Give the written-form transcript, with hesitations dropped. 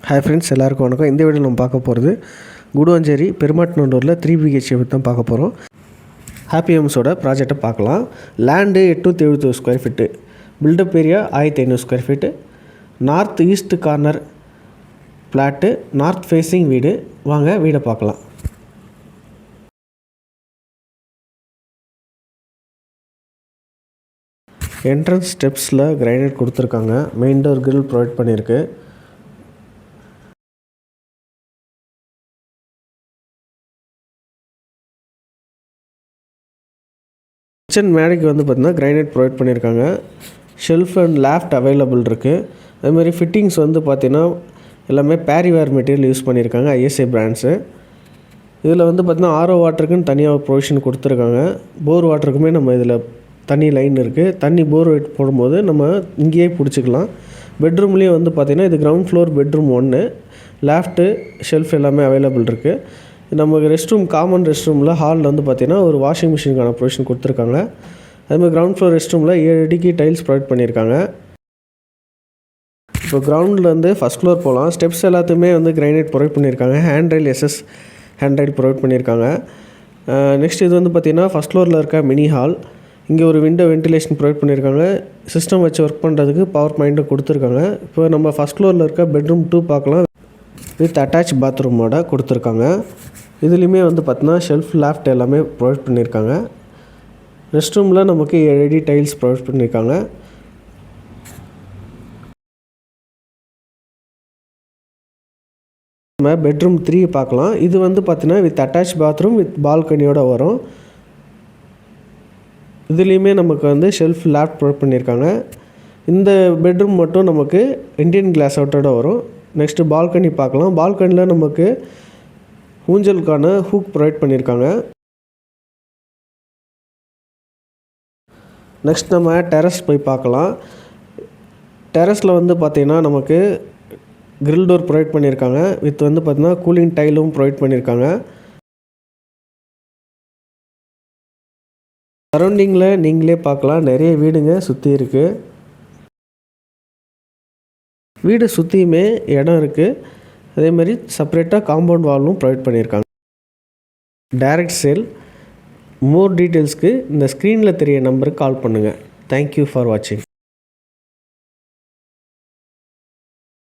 Hi friends, எல்லாருக்கும் வணக்கம். இந்த வீடியோவில் நம்ம பார்க்க போகிறது குடுவாஞ்சேரி பெருமாட்நல்லூரில் 3 BHK தான் பார்க்க போகிறோம். ஹாப்பி ஹோம்ஸோட ப்ராஜெக்டை பார்க்கலாம். Land 871 square feet, built up area 1500 square feet, north east corner flat, north facing வீடு. வாங்க வீடை பார்க்கலாம். என்ட்ரன்ஸ் ஸ்டெப்ஸில் கிரைனைட் கொடுத்துருக்காங்க. மெயின் டோர் கிரில் ப்ரொவைட் பண்ணியிருக்கு. கிச்சன் மேடைக்கு வந்து பார்த்திங்கன்னா கிரைனைட் ப்ரொவைட் பண்ணியிருக்காங்க. ஷெல்ஃப் அண்ட் லேஃப்ட் அவைலபிள் இருக்குது. அதுமாதிரி ஃபிட்டிங்ஸ் வந்து பார்த்திங்கன்னா எல்லாமே பேரிவேர் மெட்டீரியல் யூஸ் பண்ணியிருக்காங்க, ஐஎஸ்ஐ பிராண்ட்ஸு. இதில் வந்து பார்த்திங்கன்னா ஆரோ வாட்டருக்குன்னு தனியாக ப்ரொவிஷன் கொடுத்துருக்காங்க. போர் வாட்டருக்குமே நம்ம இதில் தனி லைன் இருக்குது. தண்ணி போர் வெயிட் போடும்போது நம்ம இங்கேயே பிடிச்சிக்கலாம். பெட்ரூம்லேயும் வந்து பார்த்திங்கன்னா இது ground floor bedroom 1, loft shelf எல்லாமே அவைலபிள் இருக்குது. நமக்கு ரெஸ்ட் ரூம், காமன் ரெஸ்ட் ரூமில் ஹாலில் வந்து பார்த்திங்கன்னா ஒரு வாஷிங் மிஷினுக்கான ப்ரொவிஷன் கொடுத்துருக்காங்க. அதுமாதிரி கிரவுண்ட் ஃப்ளோர் ரெஸ்ட் ரூமில் 7 அடிக்கு டைல்ஸ் ப்ரொவைட் பண்ணியிருக்காங்க. இப்போ கிரவுண்ட்லேருந்து ஃபஸ்ட் ஃப்ளோர் போகலாம். ஸ்டெப்ஸ் எல்லாத்துமே வந்து கிரைனைட் ப்ரொவைட் பண்ணியிருக்காங்க. ஹேண்ட்ரைல் எஸ்எஸ் ஹேண்ட்ரைல் ப்ரொவைட் பண்ணியிருக்காங்க. நெக்ஸ்ட் இது வந்து பார்த்திங்கன்னா ஃபஸ்ட் ஃப்ளோரில் இருக்க மினி ஹால். இங்கே ஒரு விண்டோ வென்டிலேஷன் ப்ரொவைட் பண்ணியிருக்காங்க. சிஸ்டம் வச்சு ஒர்க் பண்ணுறதுக்கு பவர் பாயிண்ட்டும் கொடுத்துருக்காங்க. இப்போ நம்ம ஃபஸ்ட் ஃப்ளோரில் இருக்க பெட்ரூம் 2 பார்க்கலாம். வித் அட்டாச் பாத்ரூமோட கொடுத்துருக்காங்க. இதுலேயுமே வந்து பார்த்தீங்கன்னா ஷெல்ஃப், லேஃப்ட் எல்லாமே ப்ரொவைட் பண்ணியிருக்காங்க. ரெஸ்ட் ரூமில் நமக்கு 7 அடி டைல்ஸ் ப்ரொவைட் பண்ணியிருக்காங்க. நம்ம பெட்ரூம் 3 பார்க்கலாம். இது வந்து பார்த்தீங்கன்னா வித் அட்டாச் பாத்ரூம் வித் பால்கனியோடு வரும். இதுலேயுமே நமக்கு வந்து ஷெல்ஃப், லேஃப்ட் ப்ரொவைட் பண்ணியிருக்காங்க. இந்த பெட்ரூம் மட்டும் நமக்கு இண்டியன் கிளாஸ் அவுட்டோட வரும். நெக்ஸ்ட்டு பால்கனி பார்க்கலாம். பால்கனியில் நமக்கு ஊஞ்சலுக்கான ஹூக் ப்ரொவைட் பண்ணியிருக்காங்க. நெக்ஸ்ட் நம்ம டெரஸ் போய் பார்க்கலாம். டெரஸில் வந்து பார்த்திங்கன்னா நமக்கு கிரில் டோர் ப்ரொவைட் பண்ணியிருக்காங்க. வித் வந்து பார்த்திங்கன்னா கூலிங் டைலும் ப்ரொவைட் பண்ணியிருக்காங்க. சரௌண்டிங்கில் நீங்களே பார்க்கலாம், நிறைய வீடுங்க சுற்றி இருக்குது. வீடு சுற்றியுமே இடம் இருக்குது. அதேமாதிரி செப்பரேட்டாக காம்பவுண்ட் வாலும் ப்ரொவைட் பண்ணியிருக்காங்க. Direct sale. மோர் டீட்டெயில்ஸ்க்கு இந்த ஸ்க்ரீனில் தெரிய நம்பருக்கு கால் பண்ணுங்கள். தேங்க்யூ ஃபார் வாட்சிங்.